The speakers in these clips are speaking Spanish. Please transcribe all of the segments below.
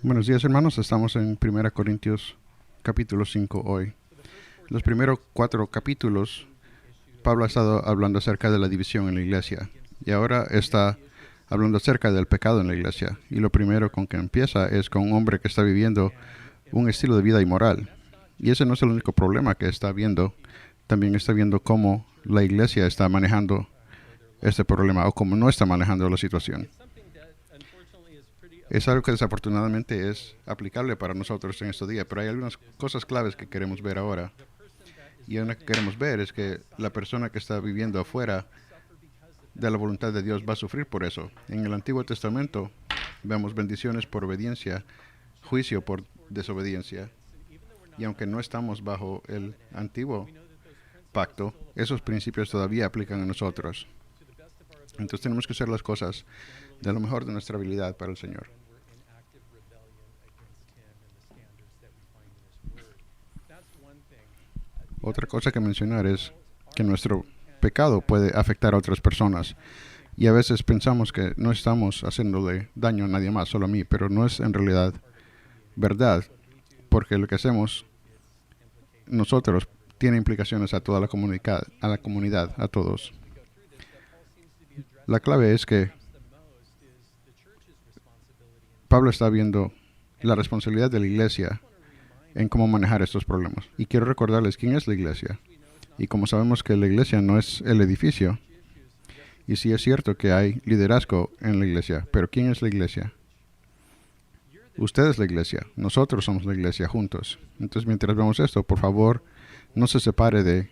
Buenos días, hermanos. Estamos en 1 Corintios capítulo 5 hoy. Los primeros 4 capítulos, Pablo ha estado hablando acerca de la división en la iglesia y ahora está hablando acerca del pecado en la iglesia. Y lo primero con que empieza es con un hombre que está viviendo un estilo de vida inmoral. Y ese no es el único problema que está viendo. También está viendo cómo la iglesia está manejando este problema o cómo no está manejando la situación. Es algo que desafortunadamente es aplicable para nosotros en estos días, pero hay algunas cosas claves que queremos ver ahora. Y una que queremos ver es que la persona que está viviendo afuera de la voluntad de Dios va a sufrir por eso. En el Antiguo Testamento vemos bendiciones por obediencia, juicio por desobediencia. Y aunque no estamos bajo el antiguo pacto, esos principios todavía aplican a nosotros. Entonces tenemos que hacer las cosas de lo mejor de nuestra habilidad para el Señor. Otra cosa que mencionar es que nuestro pecado puede afectar a otras personas. Y a veces pensamos que no estamos haciéndole daño a nadie más, solo a mí, pero no es en realidad verdad, porque lo que hacemos nosotros tiene implicaciones a toda la comunidad, a todos. La clave es que Pablo está viendo la responsabilidad de la iglesia en cómo manejar estos problemas. Y quiero recordarles quién es la iglesia. Y como sabemos que la iglesia no es el edificio, y sí es cierto que hay liderazgo en la iglesia, pero ¿quién es la iglesia? Usted es la iglesia, nosotros somos la iglesia juntos. Entonces, mientras vemos esto, por favor, no se separe de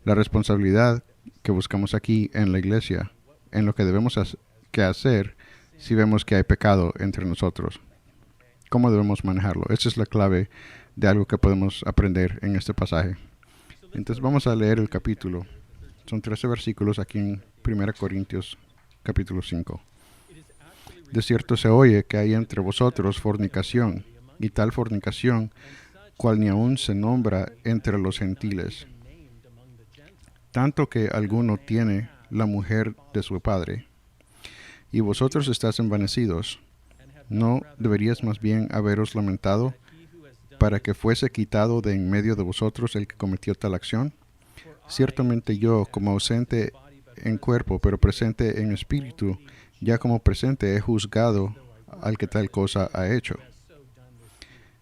la responsabilidad que buscamos aquí en la iglesia, en lo que debemos hacer si vemos que hay pecado entre nosotros. ¿Cómo debemos manejarlo? Esa es la clave de algo que podemos aprender en este pasaje. Entonces vamos a leer el capítulo. Son 13 versículos aquí en 1 Corintios capítulo 5. De cierto se oye que hay entre vosotros fornicación, y tal fornicación, cual ni aun se nombra entre los gentiles, tanto que alguno tiene la mujer de su padre. Y vosotros estáis envanecidos. ¿No deberíais más bien haberos lamentado para que fuese quitado de en medio de vosotros el que cometió tal acción? Ciertamente yo, como ausente en cuerpo, pero presente en espíritu, ya como presente he juzgado al que tal cosa ha hecho.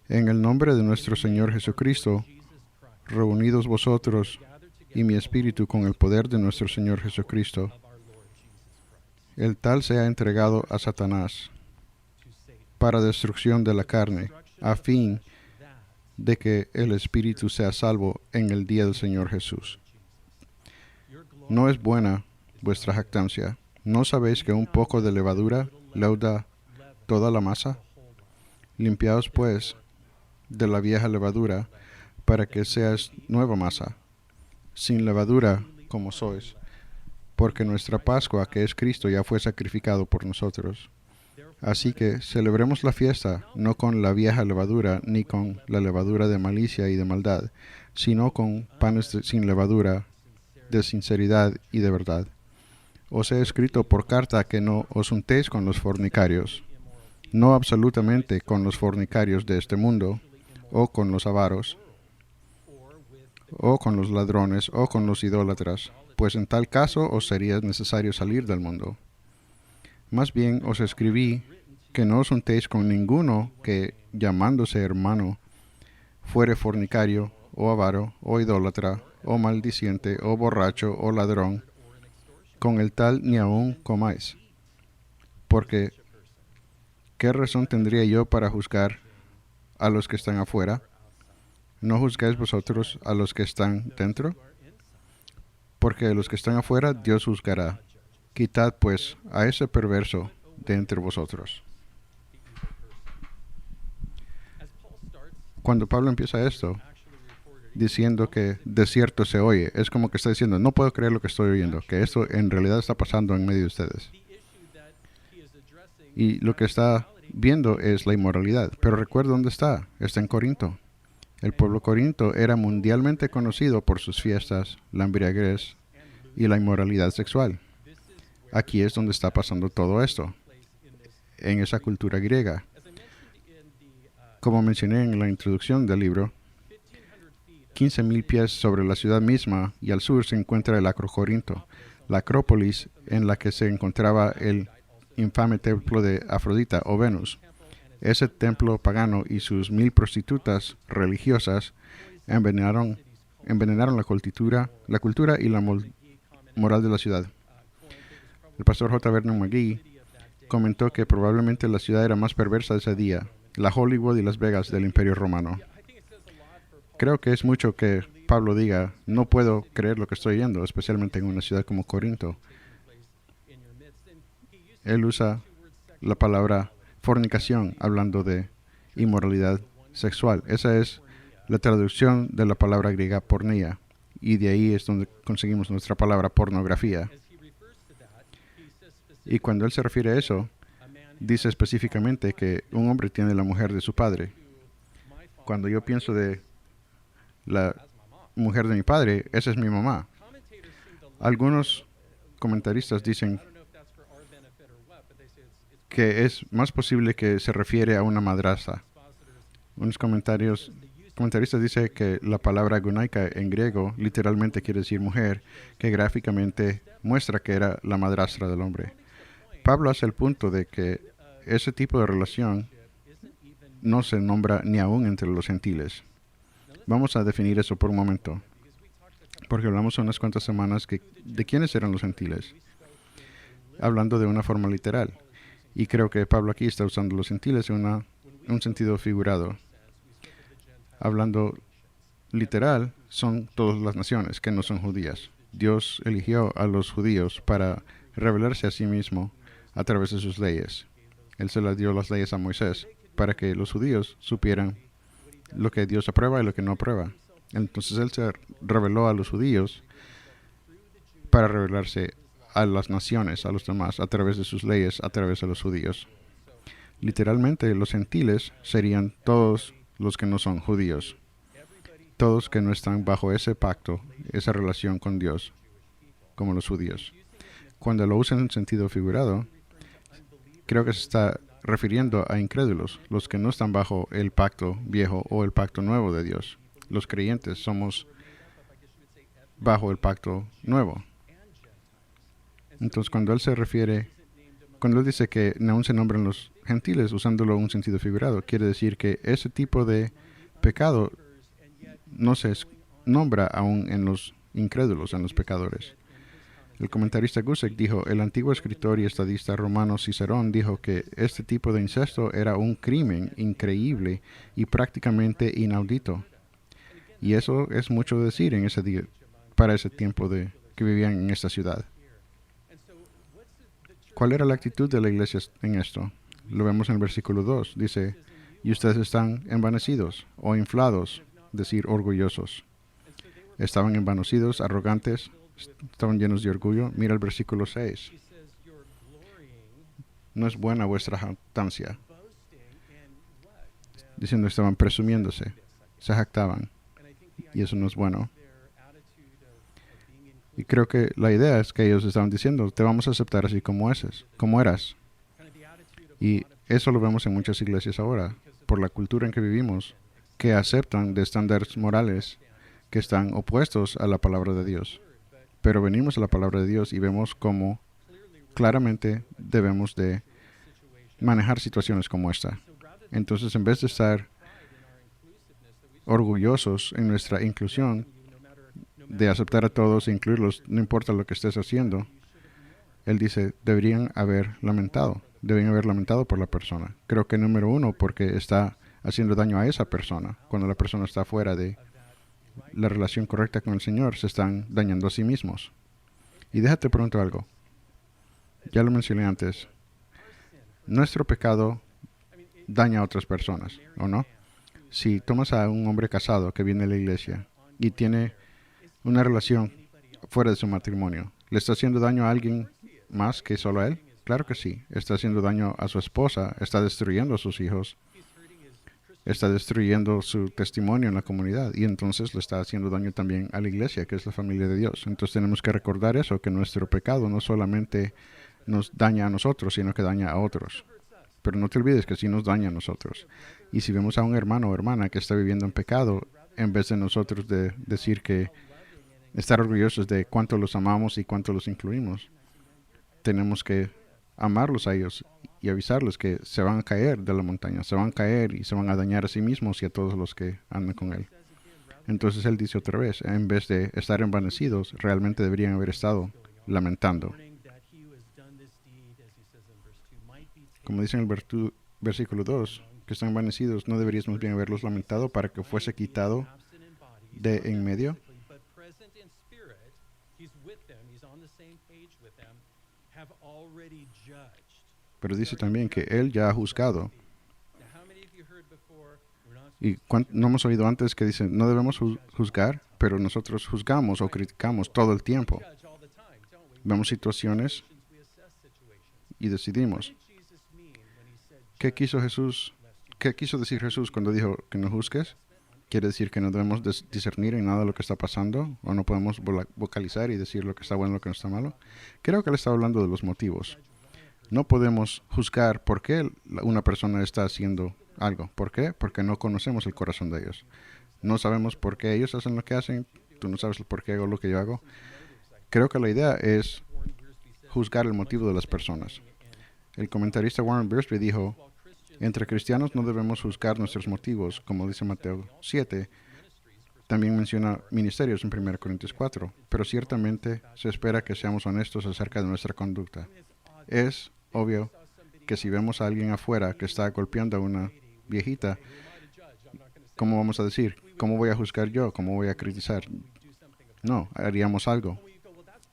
En el nombre de nuestro Señor Jesucristo, reunidos vosotros y mi espíritu con el poder de nuestro Señor Jesucristo, el tal sea entregado a Satanás para destrucción de la carne, a fin de que el espíritu sea salvo en el día del Señor Jesús. ¿No es buena vuestra jactancia? ¿No sabéis que un poco de levadura leuda toda la masa? Limpiaos pues de la vieja levadura, para que seas nueva masa, sin levadura como sois, porque nuestra Pascua, que es Cristo, ya fue sacrificado por nosotros. Así que celebremos la fiesta, no con la vieja levadura, ni con la levadura de malicia y de maldad, sino con panes sin levadura, de sinceridad y de verdad. Os he escrito por carta que no os untéis con los fornicarios, no absolutamente con los fornicarios de este mundo, o con los avaros, o con los ladrones, o con los idólatras, pues en tal caso os sería necesario salir del mundo. Más bien os escribí que no os juntéis con ninguno que, llamándose hermano, fuere fornicario, o avaro, o idólatra, o maldiciente, o borracho, o ladrón. Con el tal ni aun comáis. Porque, ¿qué razón tendría yo para juzgar a los que están afuera? ¿No juzgáis vosotros a los que están dentro? Porque a los que están afuera Dios juzgará. Quitad pues a ese perverso de entre vosotros. Cuando Pablo empieza esto, diciendo que de cierto se oye, es como que está diciendo, no puedo creer lo que estoy oyendo, que esto en realidad está pasando en medio de ustedes. Y lo que está viendo es la inmoralidad. Pero recuerda dónde está. Está en Corinto. El pueblo Corinto era mundialmente conocido por sus fiestas, la embriaguez y la inmoralidad sexual. Aquí es donde está pasando todo esto, en esa cultura griega. Como mencioné en la introducción del libro, 15,000 pies sobre la ciudad misma y al sur se encuentra el Acrocorinto, la Acrópolis en la que se encontraba el infame templo de Afrodita o Venus. Ese templo pagano y sus 1,000 prostitutas religiosas envenenaron la cultura y la moral de la ciudad. El pastor J. Vernon McGee comentó que probablemente la ciudad era más perversa ese día, la Hollywood y Las Vegas del Imperio Romano. Creo que es mucho que Pablo diga, no puedo creer lo que estoy viendo, especialmente en una ciudad como Corinto. Él usa la palabra fornicación hablando de inmoralidad sexual. Esa es la traducción de la palabra griega pornea, y de ahí es donde conseguimos nuestra palabra pornografía. Y cuando él se refiere a eso, dice específicamente que un hombre tiene la mujer de su padre. Cuando yo pienso de la mujer de mi padre, esa es mi mamá. Algunos comentaristas dicen que es más posible que se refiere a una madrastra. Unos comentaristas dicen que la palabra gunaika en griego literalmente quiere decir mujer, que gráficamente muestra que era la madrastra del hombre. Pablo hace el punto de que ese tipo de relación no se nombra ni aún entre los gentiles. Vamos a definir eso por un momento, porque hablamos unas cuantas semanas de quiénes eran los gentiles, hablando de una forma literal. Y creo que Pablo aquí está usando los gentiles en un sentido figurado. Hablando literal, son todas las naciones que no son judías. Dios eligió a los judíos para revelarse a sí mismo a través de sus leyes. Él se las dio las leyes a Moisés para que los judíos supieran lo que Dios aprueba y lo que no aprueba. Entonces Él se reveló a los judíos para revelarse a las naciones, a los demás, a través de sus leyes, a través de los judíos. Literalmente, los gentiles serían todos los que no son judíos, todos que no están bajo ese pacto, esa relación con Dios, como los judíos. Cuando lo usa en un sentido figurado, creo que se está refiriendo a incrédulos, los que no están bajo el pacto viejo o el pacto nuevo de Dios. Los creyentes somos bajo el pacto nuevo. Entonces, cuando él dice que aún se nombran los gentiles, usándolo en un sentido figurado, quiere decir que ese tipo de pecado no se nombra aún en los incrédulos, en los pecadores. El comentarista Gusick dijo, el antiguo escritor y estadista romano Cicerón dijo que este tipo de incesto era un crimen increíble y prácticamente inaudito. Y eso es mucho decir en ese día, para ese tiempo que vivían en esta ciudad. ¿Cuál era la actitud de la iglesia en esto? Lo vemos en el versículo 2. Dice, y ustedes están envanecidos o inflados, decir orgullosos. Estaban envanecidos, arrogantes, estaban llenos de orgullo. Mira el versículo 6. No es buena vuestra jactancia. Diciendo estaban presumiéndose, se jactaban. Y eso no es bueno. Y creo que la idea es que ellos estaban diciendo, te vamos a aceptar así como eras. Y eso lo vemos en muchas iglesias ahora, por la cultura en que vivimos, que aceptan de estándares morales que están opuestos a la palabra de Dios. Pero venimos a la palabra de Dios y vemos cómo claramente debemos de manejar situaciones como esta. Entonces, en vez de estar orgullosos en nuestra inclusión, de aceptar a todos e incluirlos, no importa lo que estés haciendo, él dice, deberían haber lamentado por la persona. Creo que número uno, porque está haciendo daño a esa persona. Cuando la persona está fuera de la relación correcta con el Señor, se están dañando a sí mismos. Y déjate preguntar algo. Ya lo mencioné antes. Nuestro pecado daña a otras personas, ¿o no? Si tomas a un hombre casado que viene a la iglesia y tiene una relación fuera de su matrimonio, ¿le está haciendo daño a alguien más que solo a él? Claro que sí. Está haciendo daño a su esposa, está destruyendo a sus hijos, está destruyendo su testimonio en la comunidad y entonces le está haciendo daño también a la iglesia, que es la familia de Dios. Entonces tenemos que recordar eso, que nuestro pecado no solamente nos daña a nosotros, sino que daña a otros. Pero no te olvides que sí nos daña a nosotros. Y si vemos a un hermano o hermana que está viviendo en pecado, en vez de nosotros de decir que estar orgullosos de cuánto los amamos y cuánto los incluimos, tenemos que amarlos a ellos y avisarles que se van a caer de la montaña, se van a caer y se van a dañar a sí mismos y a todos los que andan con él. Entonces él dice otra vez, en vez de estar envanecidos, realmente deberían haber estado lamentando. Como dice en el versículo 2, que están envanecidos, ¿no deberías más bien haberlos lamentado para que fuese quitado de en medio? Pero dice también que Él ya ha juzgado. Y no hemos oído antes que dice, no debemos juzgar, pero nosotros juzgamos o criticamos todo el tiempo. Vemos situaciones y decidimos. ¿Qué quiso decir Jesús cuando dijo que no juzgues? ¿Quiere decir que no debemos discernir en nada lo que está pasando? ¿O no podemos vocalizar y decir lo que está bueno y lo que no está malo? Creo que él está hablando de los motivos. No podemos juzgar por qué una persona está haciendo algo. ¿Por qué? Porque no conocemos el corazón de ellos. No sabemos por qué ellos hacen lo que hacen. Tú no sabes por qué hago lo que yo hago. Creo que la idea es juzgar el motivo de las personas. El comentarista Warren Wiersbe dijo, entre cristianos no debemos juzgar nuestros motivos, como dice Mateo 7. También menciona ministerios en 1 Corintios 4, pero ciertamente se espera que seamos honestos acerca de nuestra conducta. Es obvio que si vemos a alguien afuera que está golpeando a una viejita, ¿cómo vamos a decir? ¿Cómo voy a juzgar yo? ¿Cómo voy a criticar? No, haríamos algo.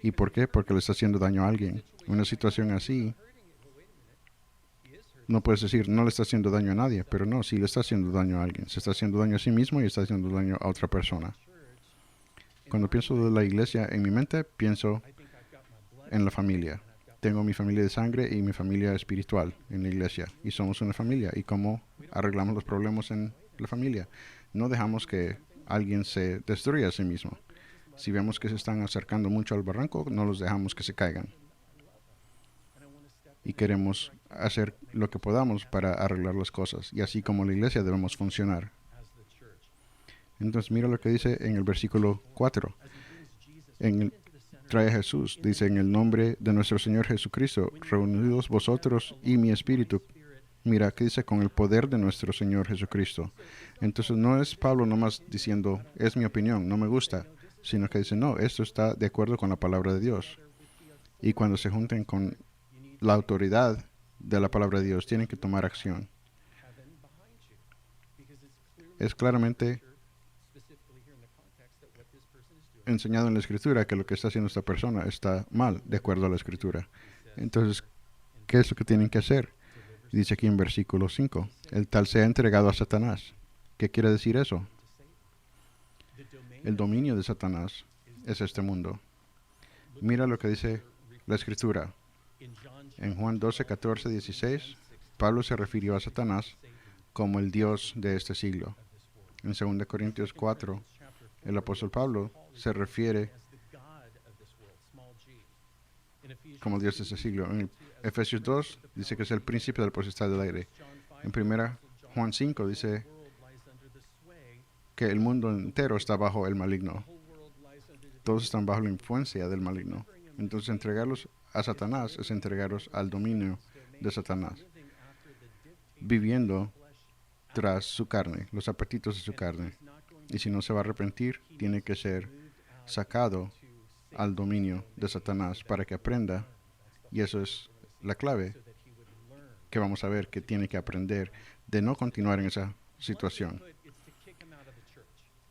¿Y por qué? Porque le está haciendo daño a alguien. Una situación así, no puedes decir, no le está haciendo daño a nadie, pero no, sí le está haciendo daño a alguien. Se está haciendo daño a sí mismo y está haciendo daño a otra persona. Cuando pienso de la iglesia en mi mente, pienso en la familia. Tengo mi familia de sangre y mi familia espiritual en la iglesia. Y somos una familia. ¿Y cómo arreglamos los problemas en la familia? No dejamos que alguien se destruya a sí mismo. Si vemos que se están acercando mucho al barranco, no los dejamos que se caigan. Y queremos hacer lo que podamos para arreglar las cosas. Y así como la iglesia debemos funcionar. Entonces mira lo que dice en el versículo 4. Trae a Jesús, dice, en el nombre de nuestro Señor Jesucristo, reunidos vosotros y mi espíritu. Mira, que dice, con el poder de nuestro Señor Jesucristo. Entonces no es Pablo nomás diciendo, es mi opinión, no me gusta, sino que dice, no, esto está de acuerdo con la palabra de Dios. Y cuando se junten con la autoridad de la palabra de Dios, tienen que tomar acción. Es claramente enseñado en la Escritura que lo que está haciendo esta persona está mal, de acuerdo a la Escritura. Entonces, ¿qué es lo que tienen que hacer? Dice aquí en versículo 5, el tal sea entregado a Satanás. ¿Qué quiere decir eso? El dominio de Satanás es este mundo. Mira lo que dice la Escritura. En Juan 12, 14, 16, Pablo se refirió a Satanás como el Dios de este siglo. En 2 Corintios 4, el apóstol Pablo se refiere como Dios de este siglo. En Efesios 2 dice que es el príncipe del potestad del aire. En 1 Juan 5 dice que el mundo entero está bajo el maligno. Todos están bajo la influencia del maligno. Entonces entregarlos a Satanás es entregarlos al dominio de Satanás, viviendo tras su carne, los apetitos de su carne. Y si no se va a arrepentir, tiene que ser sacado al dominio de Satanás para que aprenda. Y eso es la clave que vamos a ver que tiene que aprender de no continuar en esa situación.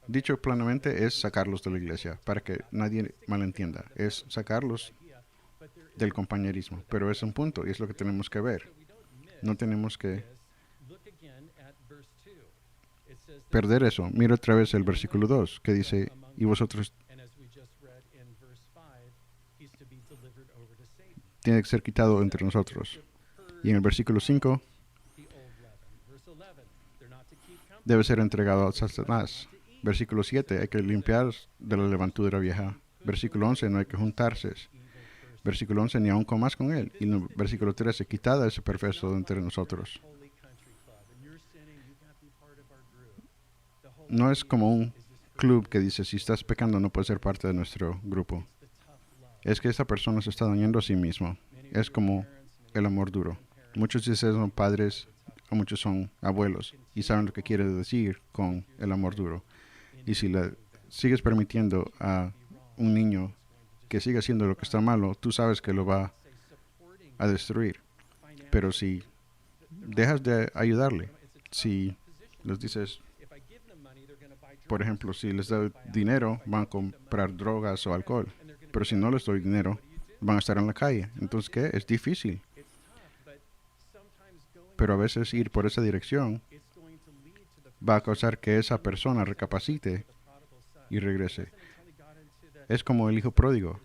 Dicho planamente, es sacarlos de la iglesia, para que nadie malentienda. Es sacarlos del compañerismo. Pero es un punto y es lo que tenemos que ver. No tenemos que perder eso. Mira otra vez el versículo 2, que dice, y vosotros tiene que ser quitado entre nosotros. Y en el versículo 5, debe ser entregado a Satanás. Versículo 7, hay que limpiar de la levadura vieja. Versículo 11, no hay que juntarse. Versículo 11, ni aún comas con él. Y en el versículo 13, quitad a ese perverso de entre nosotros. No es como un club que dice, si estás pecando no puedes ser parte de nuestro grupo. Es que esa persona se está dañando a sí mismo. Es como el amor duro. Muchos de ustedes son padres, o muchos son abuelos, y saben lo que quiere decir con el amor duro. Y si le sigues permitiendo a un niño que siga haciendo lo que está malo, tú sabes que lo va a destruir. Pero si dejas de ayudarle, si les dices, por ejemplo, si les doy dinero, van a comprar drogas o alcohol. Pero si no les doy dinero, van a estar en la calle. Entonces, ¿qué? Es difícil. Pero a veces ir por esa dirección va a causar que esa persona recapacite y regrese. Es como el hijo pródigo,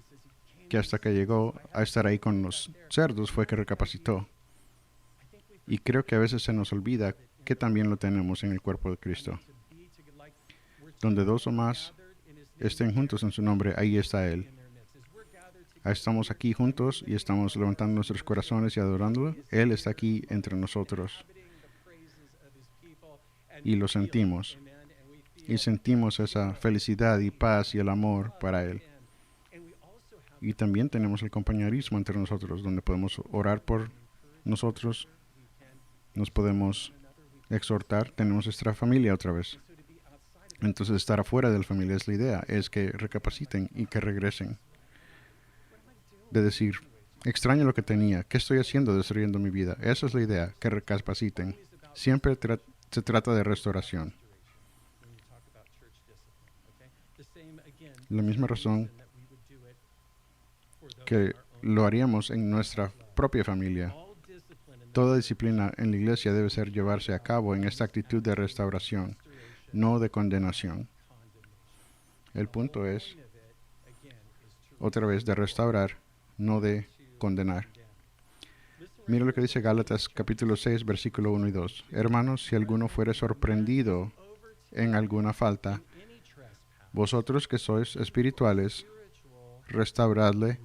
que hasta que llegó a estar ahí con los cerdos fue que recapacitó. Y creo que a veces se nos olvida que también lo tenemos en el cuerpo de Cristo. Donde dos o más estén juntos en su nombre, ahí está Él. Estamos aquí juntos y estamos levantando nuestros corazones y adorándolo. Él está aquí entre nosotros. Y lo sentimos. Y sentimos esa felicidad y paz y el amor para Él. Y también tenemos el compañerismo entre nosotros, donde podemos orar por nosotros, nos podemos exhortar, tenemos nuestra familia otra vez. Entonces estar afuera de la familia es la idea, es que recapaciten y que regresen. De decir, extraño lo que tenía, ¿qué estoy haciendo destruyendo mi vida? Esa es la idea, que recapaciten. Siempre se trata de restauración. La misma razón que lo haríamos en nuestra propia familia. Toda disciplina en la iglesia debe ser llevarse a cabo en esta actitud de restauración, no de condenación. El punto es, otra vez, de restaurar, no de condenar. Mira lo que dice Gálatas capítulo 6, versículo 1 y 2. Hermanos, si alguno fuere sorprendido en alguna falta, vosotros que sois espirituales, restauradle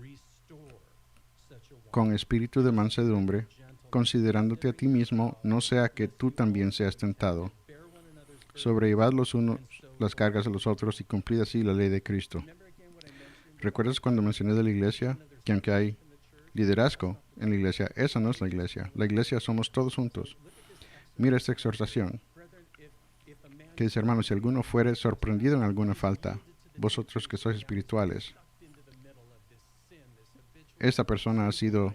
con espíritu de mansedumbre, considerándote a ti mismo, no sea que tú también seas tentado. Sobrellevad los unos las cargas de los otros y cumplid así la ley de Cristo. ¿Recuerdas cuando mencioné de la iglesia? Que aunque hay liderazgo en la iglesia, esa no es la iglesia. La iglesia somos todos juntos. Mira esta exhortación que dice, hermanos, si alguno fuere sorprendido en alguna falta, vosotros que sois espirituales, esta persona ha sido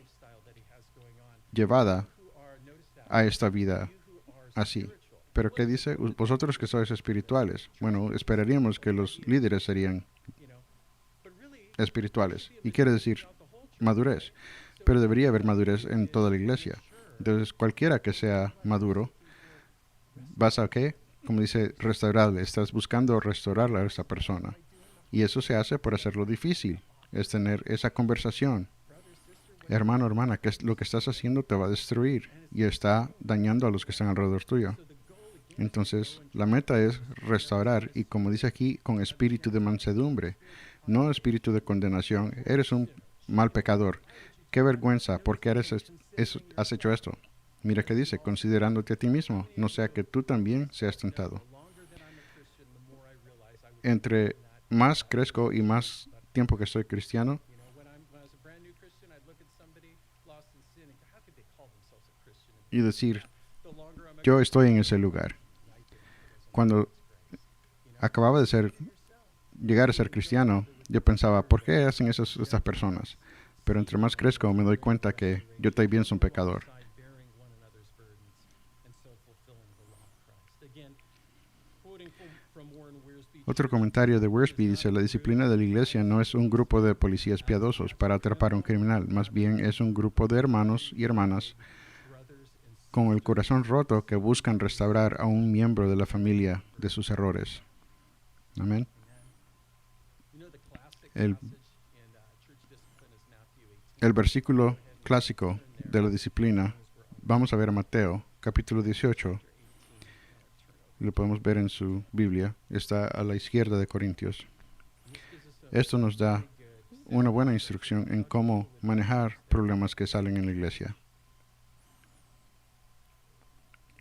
llevada a esta vida así. ¿Pero qué dice? Vosotros que sois espirituales. Bueno, esperaríamos que los líderes serían espirituales. Y quiere decir madurez. Pero debería haber madurez en toda la iglesia. Entonces, cualquiera que sea maduro, ¿vas a qué? Como dice, restaurarle. Estás buscando restaurar a esa persona. Y eso se hace por hacerlo difícil. Es tener esa conversación. Hermano, hermana, que lo que estás haciendo te va a destruir y está dañando a los que están alrededor tuyo. Entonces, la meta es restaurar y, como dice aquí, con espíritu de mansedumbre, no espíritu de condenación. Eres un mal pecador. Qué vergüenza, ¿por qué has hecho esto? Mira qué dice, considerándote a ti mismo, no sea que tú también seas tentado. Entre más crezco y más tiempo que soy cristiano, y decir, yo estoy en ese lugar. Cuando acababa de llegar a ser cristiano, yo pensaba, ¿por qué hacen eso estas personas? Pero entre más crezco, me doy cuenta que yo también soy un pecador. Otro comentario de Wiersbe dice, la disciplina de la iglesia no es un grupo de policías piadosos para atrapar a un criminal, más bien es un grupo de hermanos y hermanas con el corazón roto que buscan restaurar a un miembro de la familia de sus errores. Amén. El versículo clásico de la disciplina, vamos a ver Mateo, capítulo 18. Lo podemos ver en su Biblia. Está a la izquierda de Corintios. Esto nos da una buena instrucción en cómo manejar problemas que salen en la iglesia.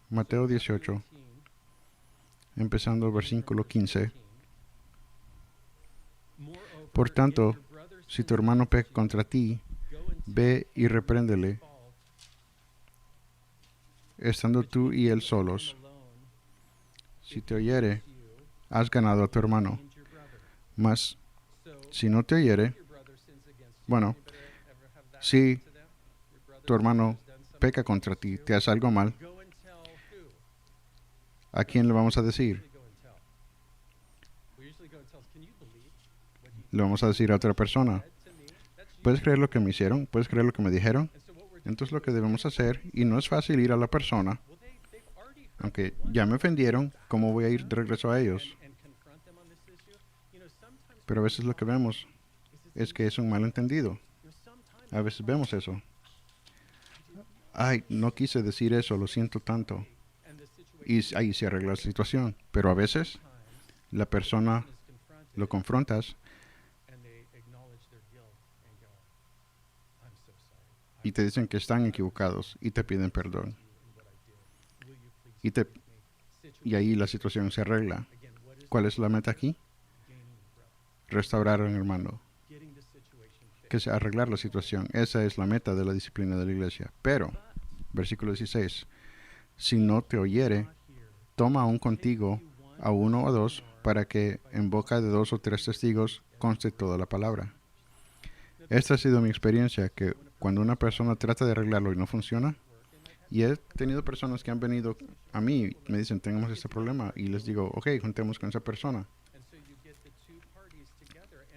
Mateo 18, empezando el versículo 15. Por tanto, si tu hermano peca contra ti, ve y repréndele, estando tú y él solos. Si te oyere, has ganado a tu hermano. Mas, si no te oyere, bueno, si tu hermano peca contra ti, te hace algo mal, ¿a quién le vamos a decir? Le vamos a decir a otra persona. ¿Puedes creer lo que me hicieron? ¿Puedes creer lo que me dijeron? Entonces lo que debemos hacer, y no es fácil ir a la persona, aunque ya me ofendieron, ¿cómo voy a ir de regreso a ellos? Pero a veces lo que vemos es que es un malentendido. A veces vemos eso. Ay, no quise decir eso, lo siento tanto. Y ahí se arregla la situación. Pero a veces la persona lo confrontas y te dicen que están equivocados y te piden perdón. Y ahí la situación se arregla. ¿Cuál es la meta aquí? Restaurar a un hermano. Que es arreglar la situación. Esa es la meta de la disciplina de la iglesia. Pero, versículo 16, si no te oyere, toma aún contigo a uno o dos, para que en boca de 2 o 3 testigos conste toda la palabra. Esta ha sido mi experiencia, que cuando una persona trata de arreglarlo y no funciona, y he tenido personas que han venido a mí y me dicen, tenemos este problema, y les digo, ok, juntemos con esa persona.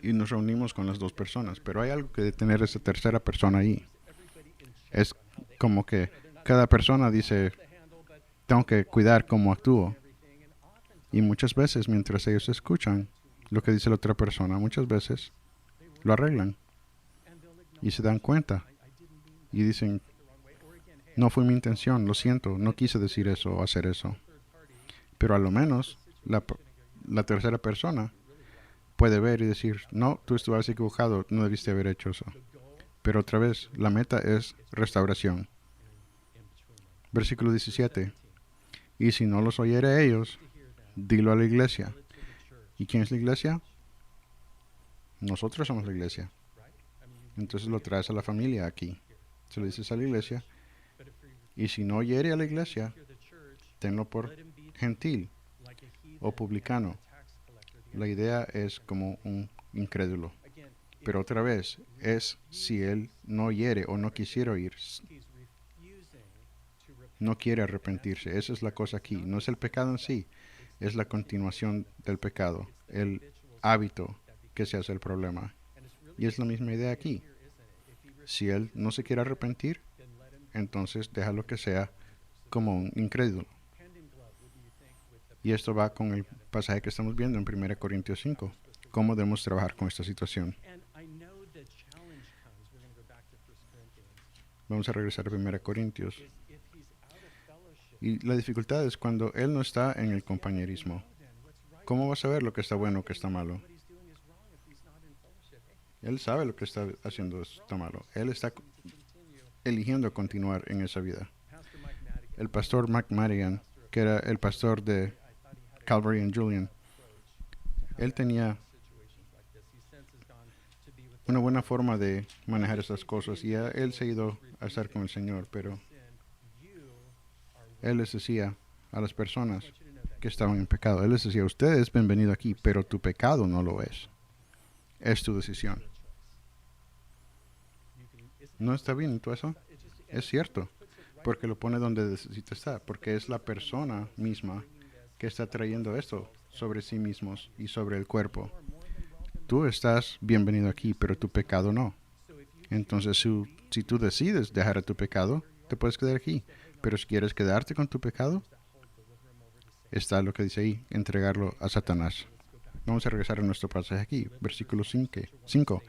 Y nos reunimos con las dos personas, pero hay algo que de tener esa tercera persona ahí. Es como que cada persona dice, tengo que cuidar cómo actúo. Y muchas veces, mientras ellos escuchan lo que dice la otra persona, muchas veces lo arreglan. Y se dan cuenta. Y dicen, no fue mi intención, lo siento, no quise decir eso o hacer eso. Pero a lo menos la tercera persona puede ver y decir, no, tú estuviste equivocado, no debiste haber hecho eso. Pero otra vez, la meta es restauración. Versículo 17. Y si no los oyere a ellos, dilo a la iglesia. ¿Y quién es la iglesia? Nosotros somos la iglesia. Entonces lo traes a la familia aquí. Se lo dices a la iglesia. Y si no oyere a la iglesia, tenlo por gentil o publicano. La idea es como un incrédulo. Pero otra vez, es si él no oyere o no quisiera oír. No quiere arrepentirse. Esa es la cosa aquí. No es el pecado en sí. Es la continuación del pecado. El hábito que se hace el problema. Y es la misma idea aquí. Si él no se quiere arrepentir, entonces déjalo que sea como un incrédulo. Y esto va con el pasaje que estamos viendo en 1 Corintios 5. ¿Cómo debemos trabajar con esta situación? Vamos a regresar a 1 Corintios. Y la dificultad es cuando él no está en el compañerismo. ¿Cómo va a saber lo que está bueno o que está malo? Él sabe lo que está haciendo está malo. Él está eligiendo continuar en esa vida. El pastor Mike Madigan, que era el pastor de Calvary and Julian, él tenía una buena forma de manejar esas cosas y él se ha ido a estar con el Señor, pero él les decía a las personas que estaban en pecado, él les decía, ustedes bienvenidos aquí, pero tu pecado no lo es. Es tu decisión. ¿No está bien todo eso? Es cierto, porque lo pone donde necesita estar, porque es la persona misma que está trayendo esto sobre sí mismos y sobre el cuerpo. Tú estás bienvenido aquí, pero tu pecado no. Entonces, si tú decides dejar tu pecado, te puedes quedar aquí. Pero si quieres quedarte con tu pecado, está lo que dice ahí, entregarlo a Satanás. Vamos a regresar a nuestro pasaje aquí, versículo 5.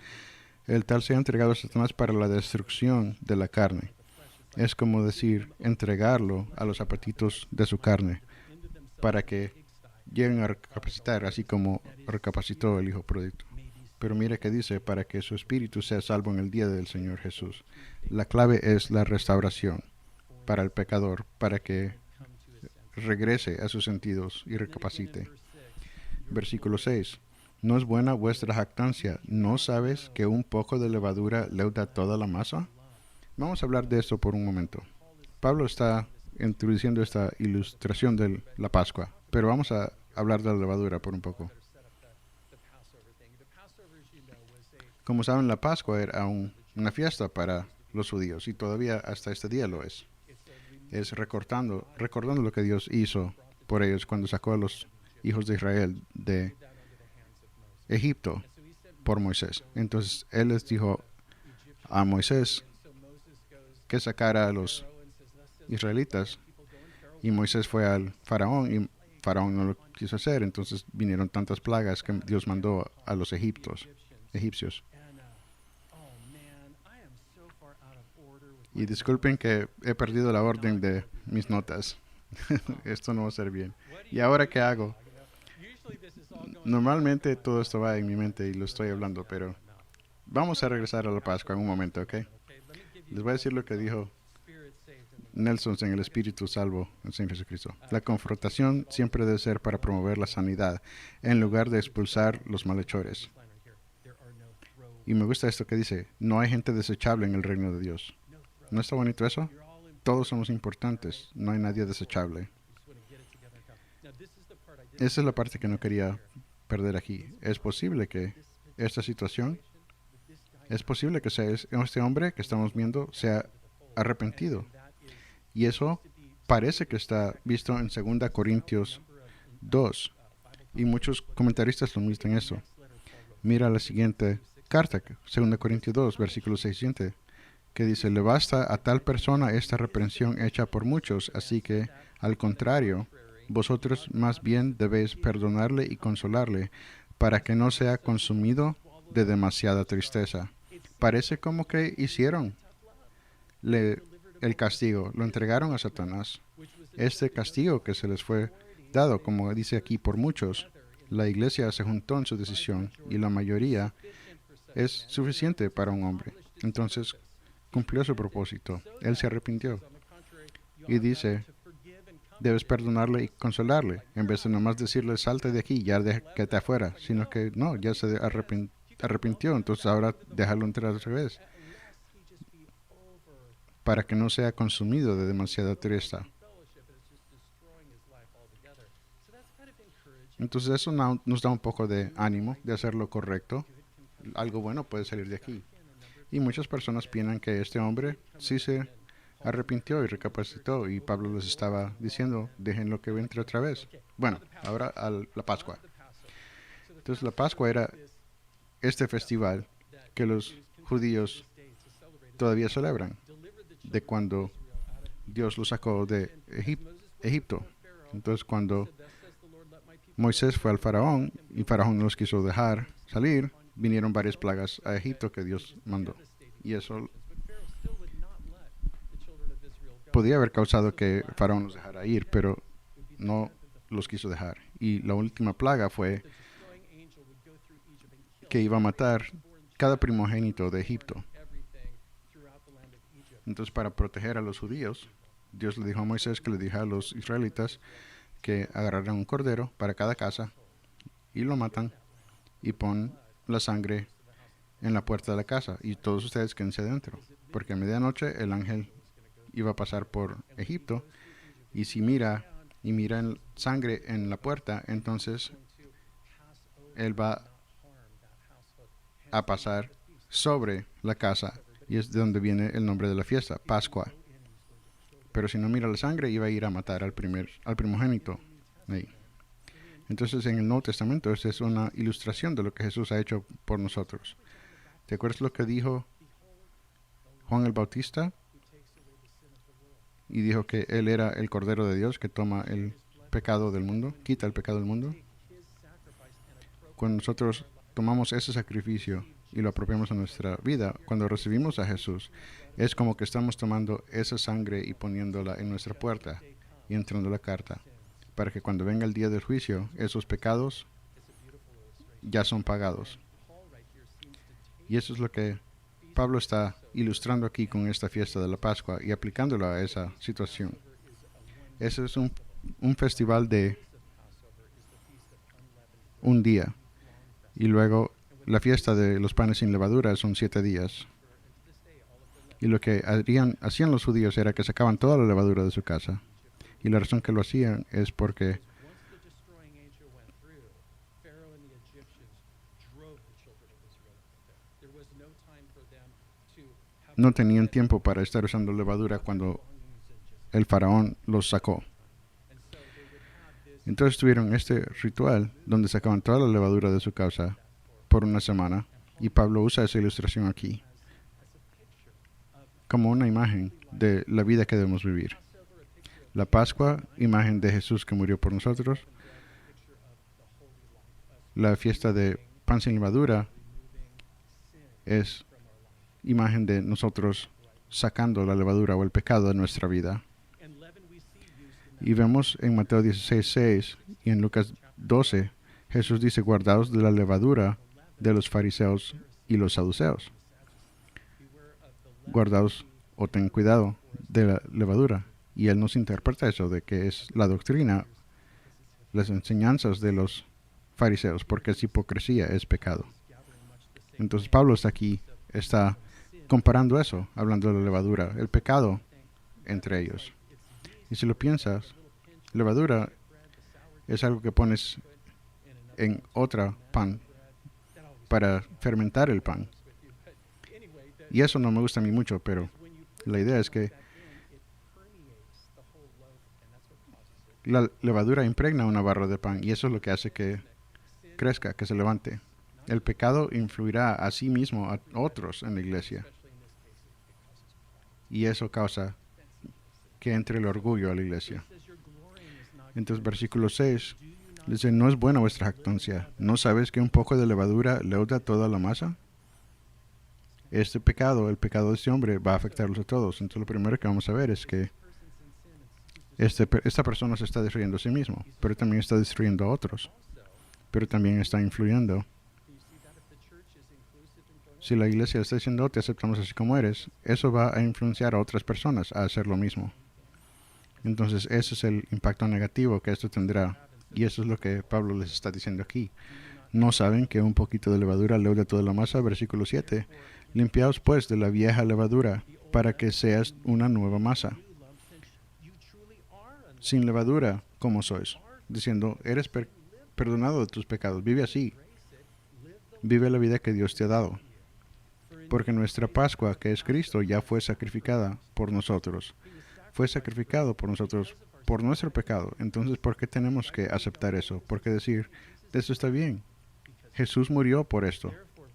El tal sea entregado a Satanás para la destrucción de la carne. Es como decir, entregarlo a los apetitos de su carne, para que lleguen a recapacitar, así como recapacitó el hijo pródigo. Pero mire que dice, para que su espíritu sea salvo en el día del Señor Jesús. La clave es la restauración para el pecador, para que regrese a sus sentidos y recapacite. Versículo 6. ¿No es buena vuestra jactancia? ¿No sabes que un poco de levadura leuda toda la masa? Vamos a hablar de esto por un momento. Pablo está introduciendo esta ilustración de la Pascua, pero vamos a hablar de la levadura por un poco. Como saben, la Pascua era una fiesta para los judíos y todavía hasta este día lo es. Es recordando lo que Dios hizo por ellos cuando sacó a los hijos de Israel de Egipto por Moisés. Entonces Él les dijo a Moisés que sacara a los israelitas y Moisés fue al faraón y faraón no lo quiso hacer. Entonces vinieron tantas plagas que Dios mandó a los egipcios. Y disculpen que he perdido la orden de mis notas. Esto no va a ser bien. ¿Y ahora qué hago? Normalmente todo esto va en mi mente y lo estoy hablando, pero vamos a regresar a la Pascua en un momento, ¿ok? Les voy a decir lo que dijo Nelson en el Espíritu Salvo en Señor Jesucristo. La confrontación siempre debe ser para promover la sanidad en lugar de expulsar los malhechores. Y me gusta esto que dice, no hay gente desechable en el reino de Dios. ¿No está bonito eso? Todos somos importantes, no hay nadie desechable. Esa es la parte que no quería perder aquí. Es posible que esta situación, es posible que sea este hombre que estamos viendo sea arrepentido. Y eso parece que está visto en 2 Corintios 2. Y muchos comentaristas lo muestran eso. Mira la siguiente carta, 2 Corintios 2, versículo 6, que dice, le basta a tal persona esta reprensión hecha por muchos, así que, al contrario, vosotros más bien debéis perdonarle y consolarle, para que no sea consumido de demasiada tristeza. Parece como que hicieron el castigo, lo entregaron a Satanás. Este castigo que se les fue dado, como dice aquí, por muchos, la iglesia se juntó en su decisión y la mayoría es suficiente para un hombre. Entonces, cumplió su propósito. Él se arrepintió. Y dice, debes perdonarle y consolarle, en vez de nomás decirle, salte de aquí, ya quédate afuera, sino que no, ya se arrepintió, entonces ahora déjalo entrar otra vez, para que no sea consumido de demasiada tristeza. Entonces eso nos da un poco de ánimo de hacer lo correcto. Algo bueno puede salir de aquí. Y muchas personas piensan que este hombre sí se arrepintió y recapacitó, y Pablo les estaba diciendo, déjenlo que entre otra vez. Bueno, ahora a la Pascua. Entonces la Pascua era este festival que los judíos todavía celebran, de cuando Dios los sacó de Egipto. Entonces cuando Moisés fue al faraón y faraón no los quiso dejar salir, vinieron varias plagas a Egipto que Dios mandó. Y eso podía haber causado que faraón los dejara ir, pero no los quiso dejar. Y la última plaga fue que iba a matar cada primogénito de Egipto. Entonces, para proteger a los judíos, Dios le dijo a Moisés que le dijera a los israelitas que agarraran un cordero para cada casa y lo matan y pon la sangre en la puerta de la casa y todos ustedes quédense dentro, porque a medianoche el ángel iba a pasar por Egipto y si mira sangre en la puerta, entonces él va a pasar sobre la casa, y es de donde viene el nombre de la fiesta, Pascua. Pero si no mira la sangre, iba a ir a matar al primogénito. Ahí. Entonces, en el Nuevo Testamento, esta es una ilustración de lo que Jesús ha hecho por nosotros. ¿Te acuerdas lo que dijo Juan el Bautista? Y dijo que él era el Cordero de Dios que toma el pecado del mundo, quita el pecado del mundo. Cuando nosotros tomamos ese sacrificio y lo apropiamos a nuestra vida, cuando recibimos a Jesús, es como que estamos tomando esa sangre y poniéndola en nuestra puerta y entrando la carta, para que cuando venga el día del juicio, esos pecados ya son pagados. Y eso es lo que Pablo está ilustrando aquí con esta fiesta de la Pascua y aplicándolo a esa situación. Ese es un festival de un día. Y luego la fiesta de los panes sin levadura son 7 días. Y lo que hacían los judíos era que sacaban toda la levadura de su casa. Y la razón que lo hacían es porque no tenían tiempo para estar usando levadura cuando el faraón los sacó. Entonces tuvieron este ritual donde sacaban toda la levadura de su casa por una semana. Y Pablo usa esa ilustración aquí como una imagen de la vida que debemos vivir. La Pascua, imagen de Jesús que murió por nosotros. La fiesta de pan sin levadura es imagen de nosotros sacando la levadura o el pecado de nuestra vida. Y vemos en Mateo 16:6 y en Lucas 12, Jesús dice, guardaos de la levadura de los fariseos y los saduceos. Guardaos o ten cuidado de la levadura. Y él nos interpreta eso de que es la doctrina, las enseñanzas de los fariseos, porque es hipocresía, es pecado. Entonces Pablo está comparando eso, hablando de la levadura, el pecado entre ellos. Y si lo piensas, levadura es algo que pones en otro pan para fermentar el pan. Y eso no me gusta a mí mucho, pero la idea es que la levadura impregna una barra de pan y eso es lo que hace que crezca, que se levante. El pecado influirá a sí mismo a otros en la iglesia. Y eso causa que entre el orgullo a la iglesia. Entonces, versículo 6, dice, no es buena vuestra jactancia. ¿No sabes que un poco de levadura leuda toda la masa? Este pecado, el pecado de este hombre, va a afectarlos a todos. Entonces, lo primero que vamos a ver es que esta persona se está destruyendo a sí mismo, pero también está destruyendo a otros. Pero también está influyendo. Si la iglesia está diciendo, te aceptamos así como eres, eso va a influenciar a otras personas a hacer lo mismo. Entonces, ese es el impacto negativo que esto tendrá. Y eso es lo que Pablo les está diciendo aquí. ¿No saben que un poquito de levadura leuda toda la masa? Versículo 7. Limpiaos pues de la vieja levadura, para que seas una nueva masa, sin levadura como sois. Diciendo, eres perdonado de tus pecados. Vive así. Vive la vida que Dios te ha dado. Porque nuestra Pascua, que es Cristo, ya fue sacrificada por nosotros. Fue sacrificado por nosotros por nuestro pecado. Entonces, ¿por qué tenemos que aceptar eso? ¿Por qué decir, eso está bien? Jesús murió por esto.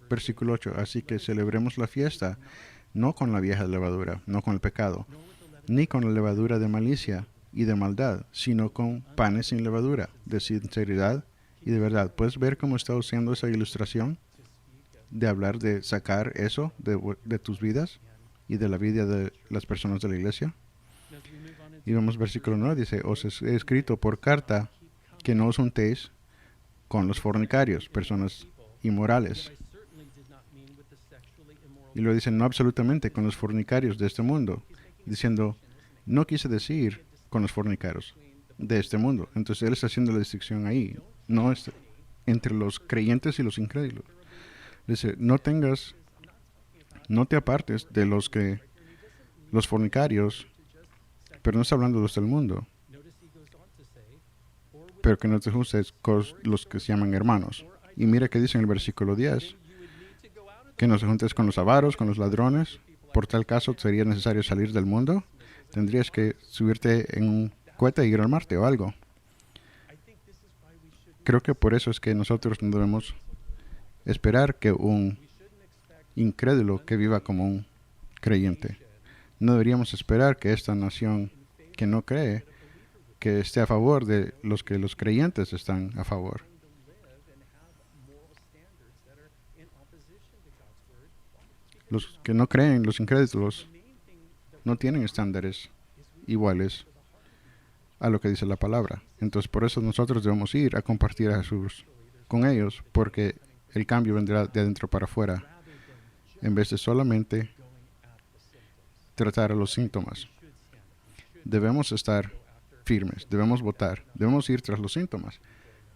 Versículo 8. Así que celebremos la fiesta, no con la vieja levadura, no con el pecado, ni con la levadura de malicia y de maldad, sino con panes sin levadura, de sinceridad y de verdad. ¿Puedes ver cómo está usando esa ilustración de hablar de sacar eso de tus vidas y de la vida de las personas de la iglesia? Y vemos versículo 9, dice, os he escrito por carta que no os juntéis con los fornicarios, personas inmorales. Y lo dicen, no absolutamente con los fornicarios de este mundo, diciendo, no quise decir con los fornicarios de este mundo. Entonces él está haciendo la distinción ahí, no entre los creyentes y los incrédulos. Dice, no te apartes de los fornicarios, pero no está hablando de los del mundo, pero que no te juntes con los que se llaman hermanos. Y mira que dice en el versículo 10, que no se juntes con los avaros, con los ladrones. Por tal caso, sería necesario salir del mundo. Tendrías que subirte en un cohete y ir al Marte o algo. Creo que por eso es que nosotros no debemos esperar que un incrédulo que viva como un creyente. No deberíamos esperar que esta nación que no cree, que esté a favor de los que los creyentes están a favor. Los que no creen, los incrédulos, no tienen estándares iguales a lo que dice la palabra. Entonces, por eso nosotros debemos ir a compartir a Jesús con ellos, porque el cambio vendrá de adentro para afuera, en vez de solamente tratar a los síntomas. Debemos estar firmes, debemos votar, debemos ir tras los síntomas,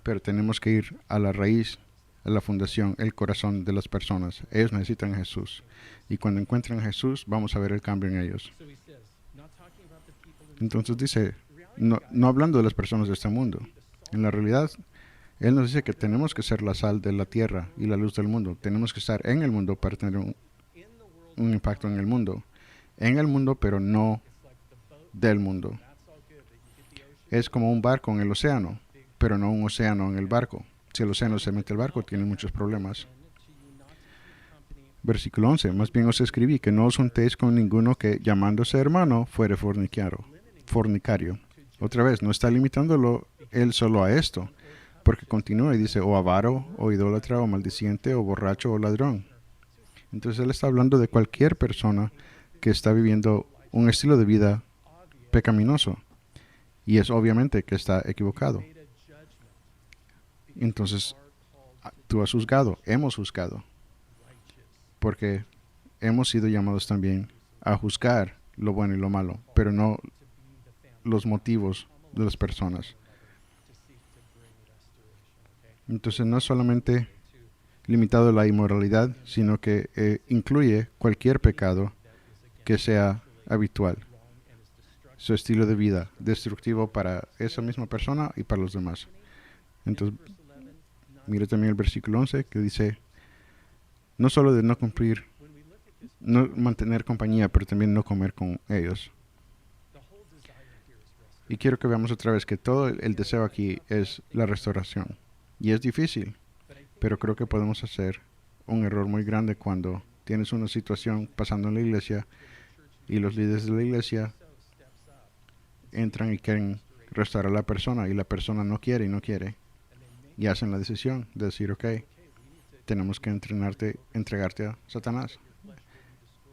pero tenemos que ir a la raíz, a la fundación, el corazón de las personas. Ellos necesitan a Jesús. Y cuando encuentren a Jesús, vamos a ver el cambio en ellos. Entonces dice, no hablando de las personas de este mundo. En la realidad, Él nos dice que tenemos que ser la sal de la tierra y la luz del mundo. Tenemos que estar en el mundo para tener un impacto en el mundo. En el mundo, pero no del mundo. Es como un barco en el océano, pero no un océano en el barco. Si el océano se mete el barco, tiene muchos problemas. Versículo 11. Más bien os escribí que no os juntéis con ninguno que, llamándose hermano, fuere fornicario. Otra vez, no está limitándolo él solo a esto, porque continúa y dice, o avaro, o idólatra, o maldiciente, o borracho, o ladrón. Entonces él está hablando de cualquier persona que está viviendo un estilo de vida pecaminoso. Y es obviamente que está equivocado. Entonces, tú has juzgado, hemos juzgado, porque hemos sido llamados también a juzgar lo bueno y lo malo, pero no los motivos de las personas. Entonces, no es solamente limitado a la inmoralidad, sino que incluye cualquier pecado que sea habitual. Su estilo de vida destructivo para esa misma persona y para los demás. Entonces, mire también el versículo 11 que dice, no solo de no cumplir, no mantener compañía, pero también no comer con ellos. Y quiero que veamos otra vez que todo el deseo aquí es la restauración. Y es difícil, pero creo que podemos hacer un error muy grande cuando tienes una situación pasando en la iglesia y los líderes de la iglesia entran y quieren restaurar a la persona y la persona no quiere y no quiere. Y hacen la decisión de decir, ok, tenemos que entregarte a Satanás,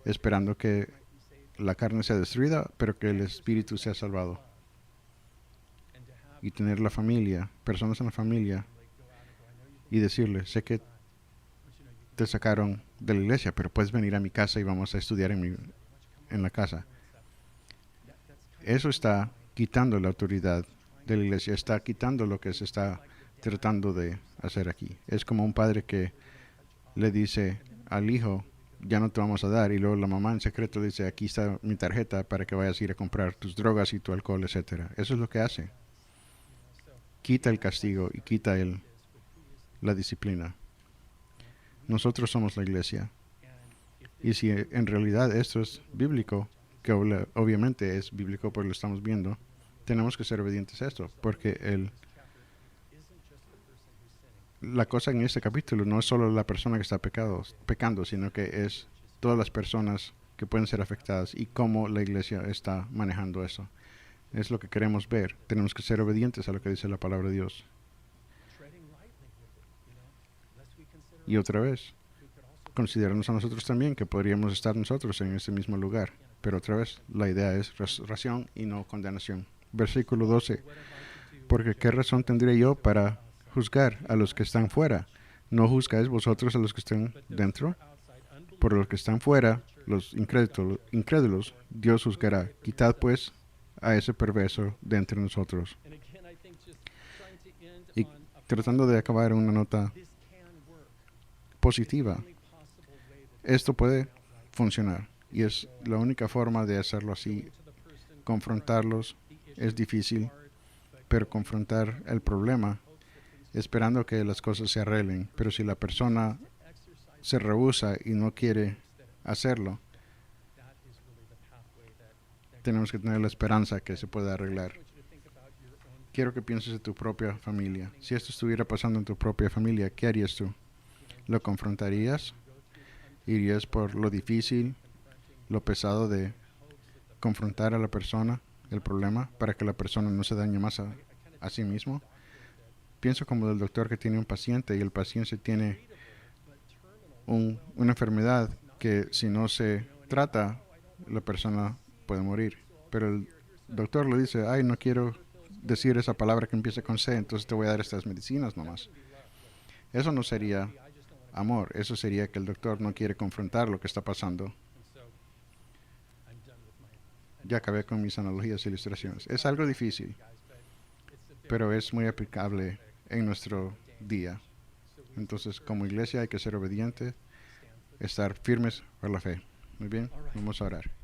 esperando que la carne sea destruida, pero que el espíritu sea salvado. Y tener la familia, personas en la familia, y decirle, sé que te sacaron de la iglesia, pero puedes venir a mi casa y vamos a estudiar en la casa. Eso está quitando la autoridad de la iglesia, está quitando lo que se está tratando de hacer aquí. Es como un padre que le dice al hijo, ya no te vamos a dar, y luego la mamá en secreto dice, aquí está mi tarjeta para que vayas a ir a comprar tus drogas y tu alcohol, etcétera. Eso es lo que hace. Quita el castigo y quita la disciplina. Nosotros somos la iglesia. Y si en realidad esto es bíblico, que obviamente es bíblico porque lo estamos viendo, tenemos que ser obedientes a esto, porque la cosa en este capítulo no es solo la persona que está pecando, sino que es todas las personas que pueden ser afectadas y cómo la iglesia está manejando eso. Es lo que queremos ver. Tenemos que ser obedientes a lo que dice la palabra de Dios. Y otra vez, considerarnos a nosotros también, que podríamos estar nosotros en ese mismo lugar. Pero otra vez, la idea es restauración y no condenación. Versículo 12. Porque ¿qué razón tendré yo para juzgar a los que están fuera? ¿No juzgáis vosotros a los que están dentro? Por los que están fuera, los incrédulos, Dios juzgará. Quitad pues a ese perverso de entre nosotros. Y tratando de acabar en una nota positiva, esto puede funcionar y es la única forma de hacerlo así. Confrontarlos es difícil, pero confrontar el problema esperando que las cosas se arreglen. Pero si la persona se rehúsa y no quiere hacerlo, tenemos que tener la esperanza que se pueda arreglar. Quiero que pienses en tu propia familia. Si esto estuviera pasando en tu propia familia, ¿qué harías tú? ¿Lo confrontarías? ¿Irías por lo difícil, lo pesado de confrontar a la persona, el problema, para que la persona no se dañe más a sí mismo? Pienso como el doctor que tiene un paciente y el paciente tiene una enfermedad que si no se trata, la persona puede morir. Pero el doctor le dice, ay, no quiero decir esa palabra que empieza con C, entonces te voy a dar estas medicinas nomás. Eso no sería amor, eso sería que el doctor no quiere confrontar lo que está pasando. Ya acabé con mis analogías e ilustraciones. Es algo difícil, pero es muy aplicable en nuestro día. Entonces, como iglesia hay que ser obedientes, estar firmes por la fe. Muy bien, vamos a orar.